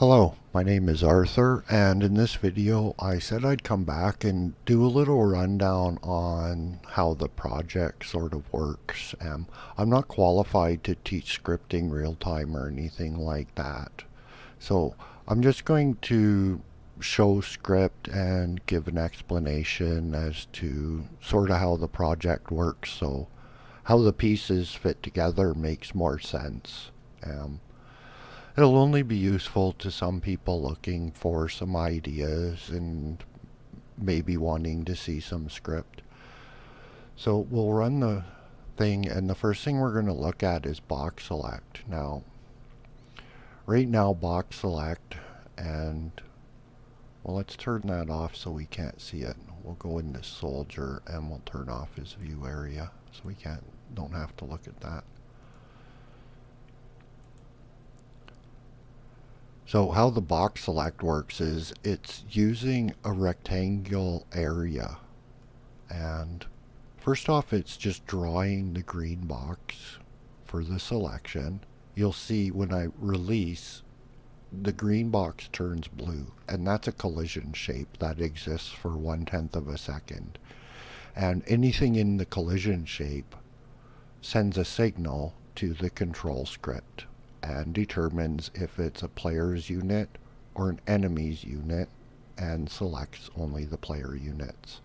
Hello, my name is Arthur, and in this video I said I'd come back and do a little rundown on how the project sort of works. I'm not qualified to teach scripting real time or anything like that. So I'm just going to show script and give an explanation as to sort of how the project works, so how the pieces fit together makes more sense. Um, It'll only be useful to some people looking for some ideas and maybe wanting to see some script. So we'll run the thing, and the first thing we're going to look at is box select. Now, right now, box select, and well, let's turn that off so we can't see it. We'll go into soldier and we'll turn off his view area so we don't have to look at that. So how the box select works is it's using a rectangle area, and first off it's just drawing the green box for the selection. You'll see when I release, the green box turns blue, and that's a collision shape that exists for 1/10 of a second. And anything in the collision shape sends a signal to the control script and determines if it's a player's unit or an enemy's unit and selects only the player units.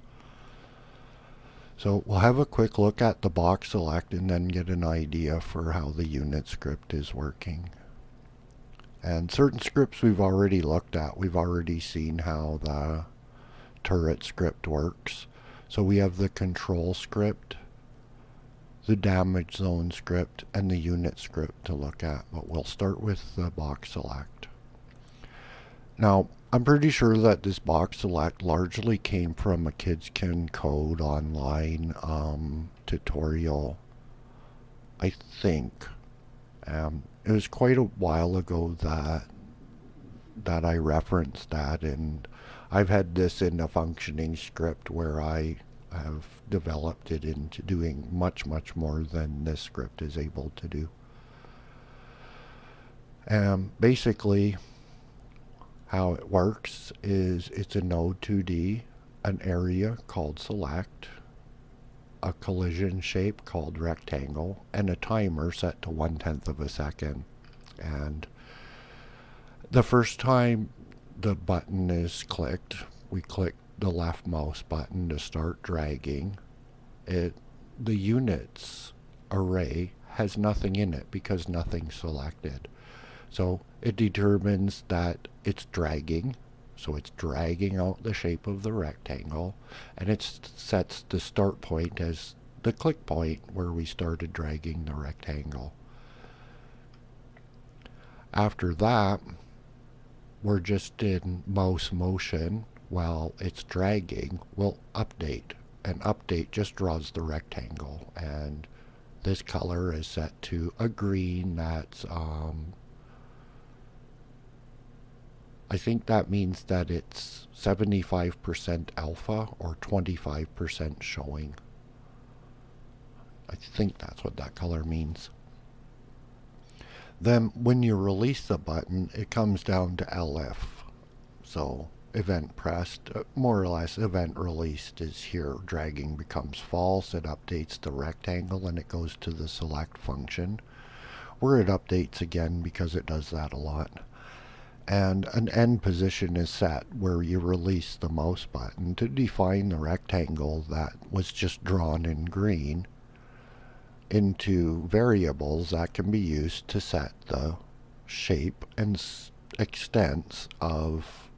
So we'll have a quick look at the box select and then get an idea for how the unit script is working. And certain scripts we've already looked at. We've already seen how the turret script works. So we have the control script, the damage zone script, and the unit script to look at, but we'll start with the box select. Now, I'm pretty sure that this box select largely came from a Kids Can Code online tutorial, I think. It was quite a while ago that I referenced that, and I've had this in a functioning script where I have developed it into doing much more than this script is able to do. Basically, how it works is it's a node 2D, an area called select, a collision shape called rectangle, and a timer set to 1/10 of a second. And the first time the button is clicked, we click the left mouse button to start dragging. The units array has nothing in it because nothing's selected. So it determines that it's dragging. So it's dragging out the shape of the rectangle, and it sets the start point as the click point where we started dragging the rectangle. After that, we're just in mouse motion while it's dragging. We'll update, and update just draws the rectangle, and this color is set to a green. That's I think that means that it's 75% alpha or 25% showing. I think that's what that color means. Then when you release the button, it comes down to LF. So event pressed, more or less event released is here. Dragging becomes false, it updates the rectangle, and it goes to the select function, where it updates again because it does that a lot. And an end position is set where you release the mouse button to define the rectangle that was just drawn in green into variables that can be used to set the shape and extents of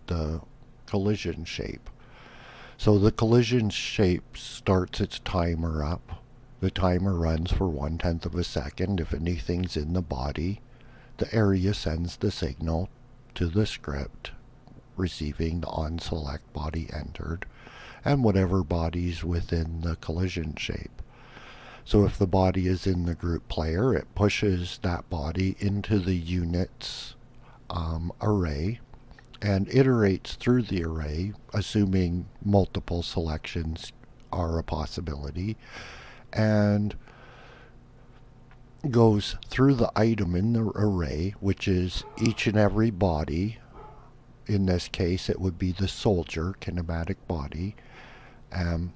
the collision shape. So the collision shape starts its timer up. The timer runs for 1/10 of a second. If anything's in the body, the area sends the signal to the script, receiving the onSelect body entered, and whatever body's within the collision shape. So if the body is in the group player, it pushes that body into the units array and iterates through the array, assuming multiple selections are a possibility, and goes through the item in the array, which is each and every body. In this case, it would be the soldier kinematic body. Um,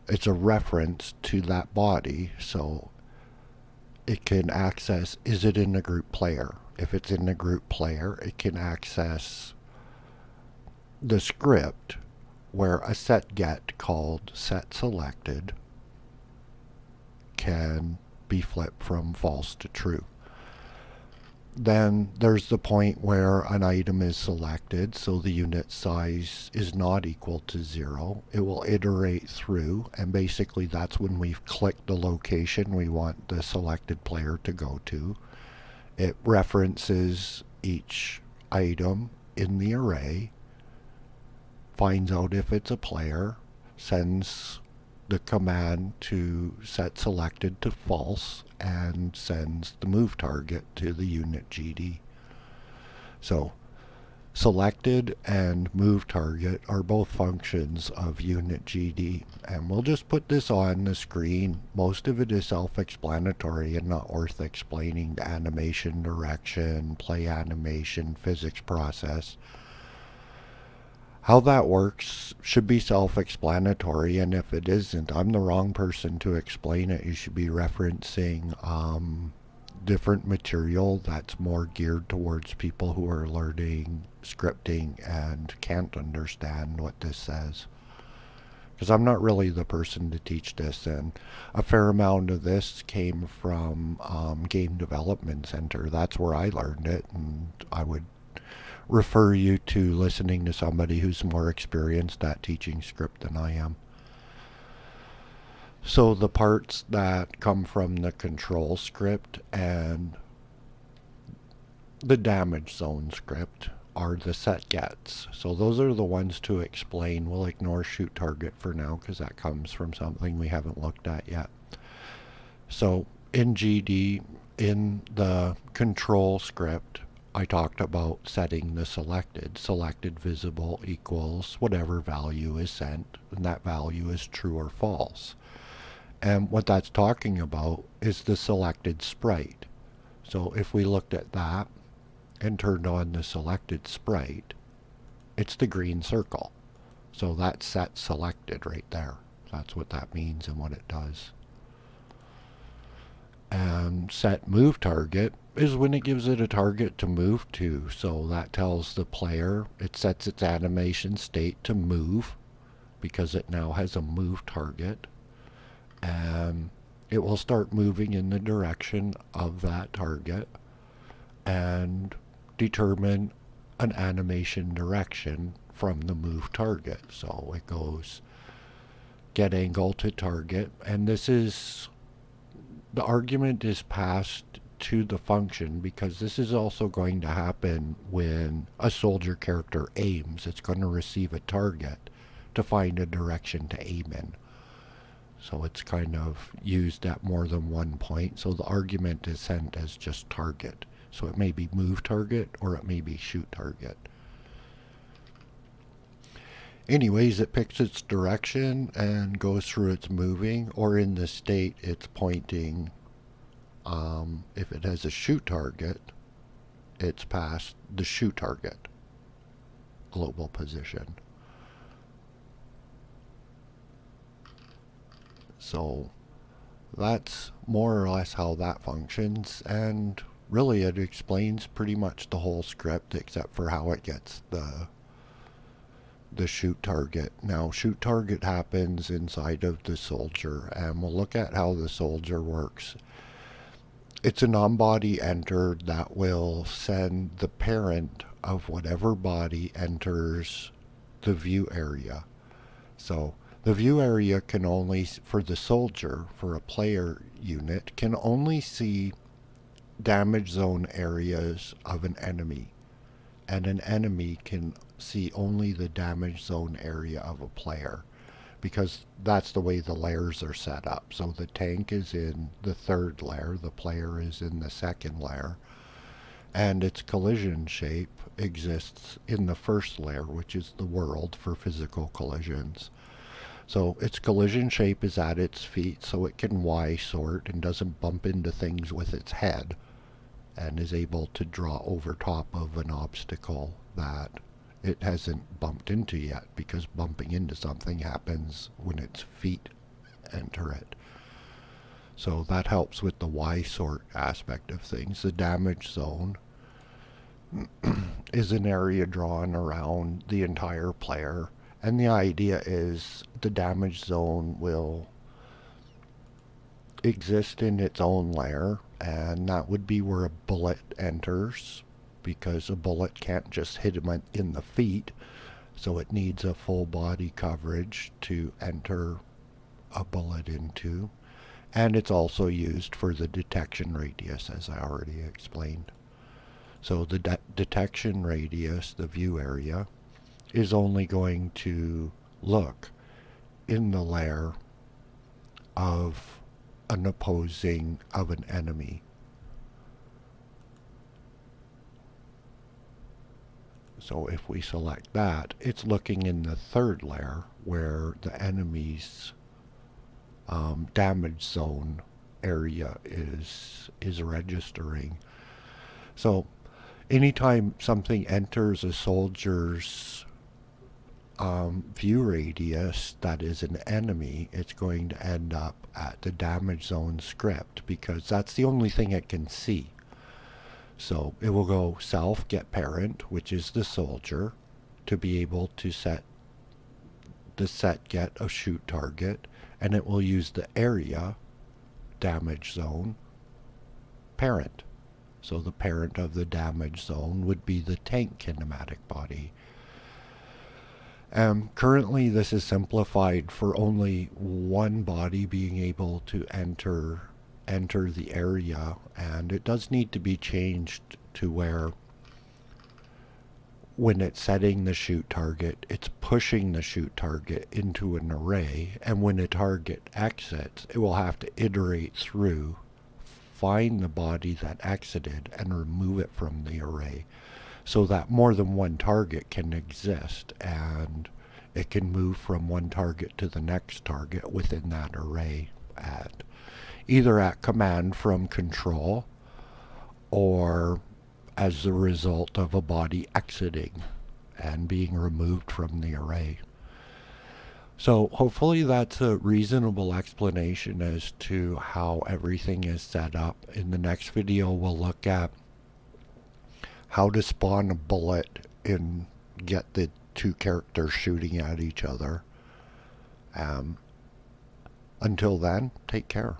it's a reference to that body, so it can access, is it in the group player? If it's in the group player, it can access the script where a set get called set selected can be flipped from false to true. Then there's the point where an item is selected, so the unit size is not equal to 0. It will iterate through, and basically that's when we've clicked the location we want the selected player to go to. It references each item in the array, finds out if it's a player, sends the command to set selected to false, and sends the move target to the unit GD. So selected and move target are both functions of unit GD, and we'll just put this on the screen. Most of it is self-explanatory and not worth explaining. The animation, direction, play animation, physics process. How that works should be self-explanatory, and if it isn't, I'm the wrong person to explain it. You should be referencing different material that's more geared towards people who are learning scripting and can't understand what this says. Because I'm not really the person to teach this, and a fair amount of this came from Game Development Center. That's where I learned it, and I would refer you to listening to somebody who's more experienced at teaching script than I am. So the parts that come from the control script and the damage zone script are the set gets. So those are the ones to explain. We'll ignore shoot target for now because that comes from something we haven't looked at yet. So in GD, in the control script, I talked about setting the selected. Selected visible equals whatever value is sent, and that value is true or false. And what that's talking about is the selected sprite. So if we looked at that and turned on the selected sprite, it's the green circle. So that's set selected right there. That's what that means and what it does. And set move target is when it gives it a target to move to. So that tells the player, it sets its animation state to move because it now has a move target. And it will start moving in the direction of that target and determine an animation direction from the move target. So it goes get angle to target, and this is, the argument is passed to the function because this is also going to happen when a soldier character aims. It's going to receive a target to find a direction to aim in. So it's kind of used at more than one point. So the argument is sent as just target. So it may be move target or it may be shoot target. Anyways, it picks its direction and goes through its moving, or in the state it's pointing. If it has a shoot target, it's past the shoot target global position. So that's more or less how that functions, and really it explains pretty much the whole script except for how it gets the shoot target. Now shoot target happens inside of the soldier, and we'll look at how the soldier works. It's a non-body entered that will send the parent of whatever body enters the view area. So the view area can only, for the soldier, for a player unit, can only see damage zone areas of an enemy. And an enemy can see only the damage zone area of a player, because that's the way the layers are set up. So the tank is in the third layer, the player is in the second layer, and its collision shape exists in the first layer, which is the world for physical collisions. So its collision shape is at its feet, so it can Y sort and doesn't bump into things with its head, and is able to draw over top of an obstacle that it hasn't bumped into yet, because bumping into something happens when its feet enter it. So that helps with the Y sort aspect of things. The damage zone is an area drawn around the entire player, and the idea is the damage zone will exist in its own layer, and that would be where a bullet enters, because a bullet can't just hit him in the feet, so it needs a full body coverage to enter a bullet into. And it's also used for the detection radius, as I already explained. So the detection radius, the view area, is only going to look in the layer of an enemy. So if we select that, it's looking in the third layer where the enemy's damage zone area is registering. So anytime something enters a soldier's view radius that is an enemy, it's going to end up at the damage zone script, because that's the only thing it can see. So it will go self get parent, which is the soldier, to be able to set the set get a shoot target, and it will use the area damage zone parent. So the parent of the damage zone would be the tank kinematic body. Currently this is simplified for only one body being able to enter the area, and it does need to be changed to where when it's setting the shoot target, it's pushing the shoot target into an array, and when a target exits, it will have to iterate through, find the body that exited, and remove it from the array, so that more than one target can exist, and it can move from one target to the next target within that array at either at command from control, or as a result of a body exiting and being removed from the array. So hopefully that's a reasonable explanation as to how everything is set up. In the next video we'll look at how to spawn a bullet and get the two characters shooting at each other. Until then, take care.